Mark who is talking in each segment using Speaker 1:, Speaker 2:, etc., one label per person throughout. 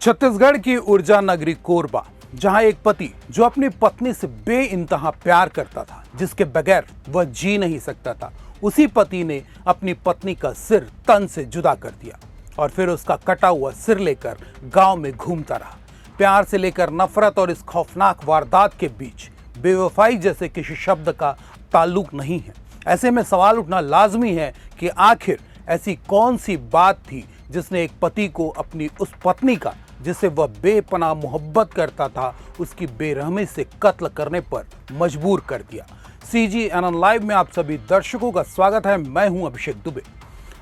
Speaker 1: छत्तीसगढ़ की ऊर्जा नगरी कोरबा, जहां एक पति जो अपनी पत्नी से बेइंतहा प्यार करता था, जिसके बगैर वह जी नहीं सकता था, उसी पति ने अपनी पत्नी का सिर तन से जुदा कर दिया और फिर उसका कटा हुआ सिर लेकर गांव में घूमता रहा। प्यार से लेकर नफरत और इस खौफनाक वारदात के बीच बेवफाई जैसे किसी शब्द का ताल्लुक नहीं है। ऐसे में सवाल उठना लाजमी है कि आखिर ऐसी कौन सी बात थी जिसने एक पति को अपनी उस पत्नी का, जिसे वह बेपनाह मोहब्बत करता था, उसकी बेरहमी से कत्ल करने पर मजबूर कर दिया। CGNN लाइव में आप सभी दर्शकों का स्वागत है। मैं हूं अभिषेक दुबे।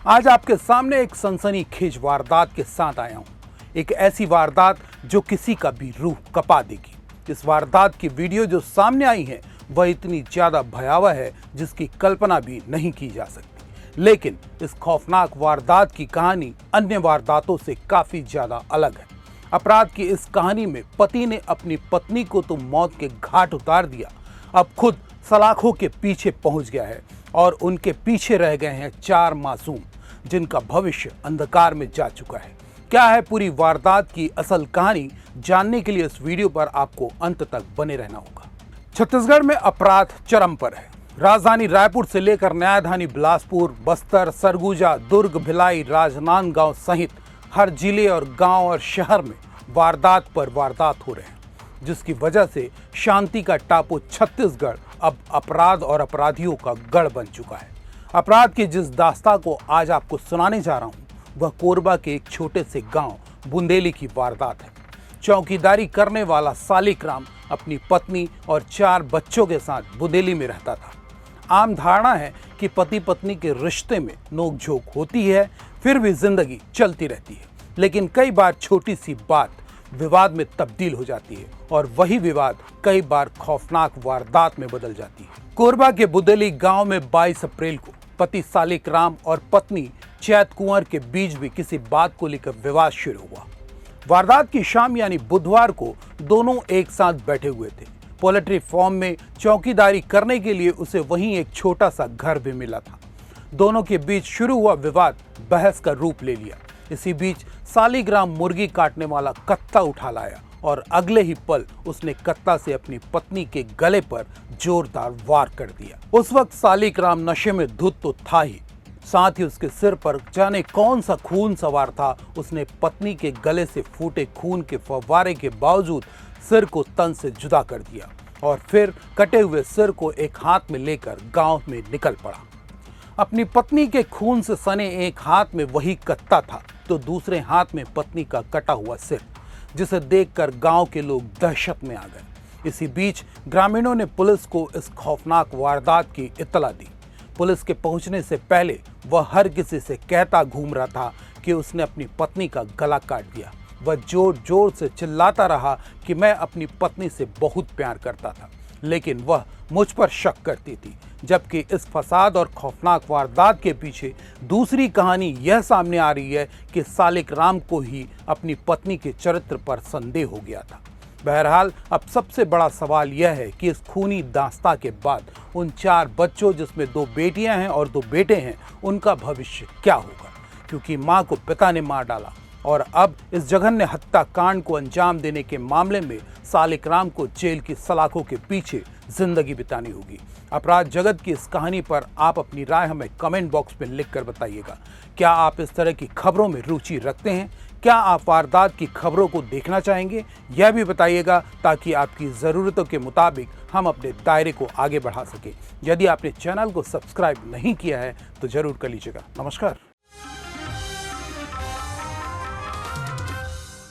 Speaker 1: आज आपके सामने एक सनसनीखेज वारदात के साथ आया हूं। एक ऐसी वारदात जो किसी का भी रूह कपा देगी। इस वारदात की वीडियो जो सामने आई है वह इतनी ज्यादा भयावह है जिसकी कल्पना भी नहीं की जा सकती। लेकिन इस खौफनाक वारदात की कहानी अन्य वारदातों से काफी ज्यादा अलग है। अपराध की इस कहानी में पति ने अपनी पत्नी को तो मौत के घाट उतार दिया, अब खुद सलाखों के पीछे पहुंच गया है और उनके पीछे रह गए हैं 4 मासूम, जिनका भविष्य अंधकार में जा चुका है। क्या है पूरी वारदात की असल कहानी, जानने के लिए इस वीडियो पर आपको अंत तक बने रहना होगा। छत्तीसगढ़ में अपराध चरम पर है। राजधानी रायपुर से लेकर न्यायधानी बिलासपुर, बस्तर, सरगुजा, दुर्ग, भिलाई, राजनांदगांव सहित हर जिले और गांव और शहर में वारदात पर वारदात हो रहे हैं, जिसकी वजह से शांति का टापू छत्तीसगढ़ अब अपराध और अपराधियों का गढ़ बन चुका है। अपराध की जिस दास्तां को आज आपको सुनाने जा रहा हूं वह कोरबा के एक छोटे से गांव बुंदेली की वारदात है। चौकीदारी करने वाला सालिकराम अपनी पत्नी और 4 बच्चों के साथ बुंदेली में रहता था। आम धारणा है कि पति पत्नी के रिश्ते में नोकझोंक होती है, फिर भी जिंदगी चलती रहती है। लेकिन कई बार छोटी सी बात विवाद में तब्दील हो जाती है और वही विवाद कई बार खौफनाक वारदात में बदल जाती है। कोरबा के बुंदेली गांव में 22 अप्रैल को पति सालिकराम और पत्नी चैत कुंवर के बीच भी किसी बात को लेकर विवाद शुरू हुआ। वारदात की शाम यानी बुधवार को दोनों एक साथ बैठे हुए थे। पोल्ट्री फार्म में चौकीदारी करने के लिए उसे वहीं एक छोटा सा घर भी मिला था। दोनों के बीच शुरू हुआ विवाद बहस का रूप ले लिया। इसी बीच सालिकराम मुर्गी काटने वाला कत्ता उठा लाया और अगले ही पल उसने कत्ता से अपनी पत्नी के गले पर जोरदार वार कर दिया। उस वक्त सालिकराम नशे में धुत तो था ही, साथ ही उसके सिर पर जाने कौन सा खून सवार था। उसने पत्नी के गले से फूटे खून के फव्वारे के बावजूद सिर को तन से जुदा कर दिया और फिर कटे हुए सिर को एक हाथ में लेकर गांव में निकल पड़ा। अपनी पत्नी के खून से सने एक हाथ में वही कत्ता था तो दूसरे हाथ में पत्नी का कटा हुआ सिर, जिसे देखकर गांव के लोग दहशत में आ गए। इसी बीच ग्रामीणों ने पुलिस को इस खौफनाक वारदात की इत्तला दी। पुलिस के पहुंचने से पहले वह हर किसी से कहता घूम रहा था कि उसने अपनी पत्नी का गला काट दिया। वह जोर जोर से चिल्लाता रहा कि मैं अपनी पत्नी से बहुत प्यार करता था, लेकिन वह मुझ पर शक करती थी। जबकि इस फसाद और खौफनाक वारदात के पीछे दूसरी कहानी यह सामने आ रही है कि सालिकराम को ही अपनी पत्नी के चरित्र पर संदेह हो गया था। बहरहाल अब सबसे बड़ा सवाल यह है कि इस खूनी दास्तां के बाद उन 4 बच्चों, जिसमें 2 बेटियां हैं और 2 बेटे हैं, उनका भविष्य क्या होगा, क्योंकि मां को पिता ने मार डाला और अब इस जघन्य हत्याकांड को अंजाम देने के मामले में सालिकराम को जेल की सलाखों के पीछे जिंदगी बितानी होगी। अपराध जगत की इस कहानी पर आप अपनी राय हमें कमेंट बॉक्स में लिखकर बताइएगा। क्या आप इस तरह की खबरों में रुचि रखते हैं? क्या आप वारदात की खबरों को देखना चाहेंगे? यह भी बताइएगा ताकि आपकी ज़रूरतों के मुताबिक हम अपने दायरे को आगे बढ़ा सकें। यदि आपने चैनल को सब्सक्राइब नहीं किया है तो जरूर कर लीजिएगा। नमस्कार।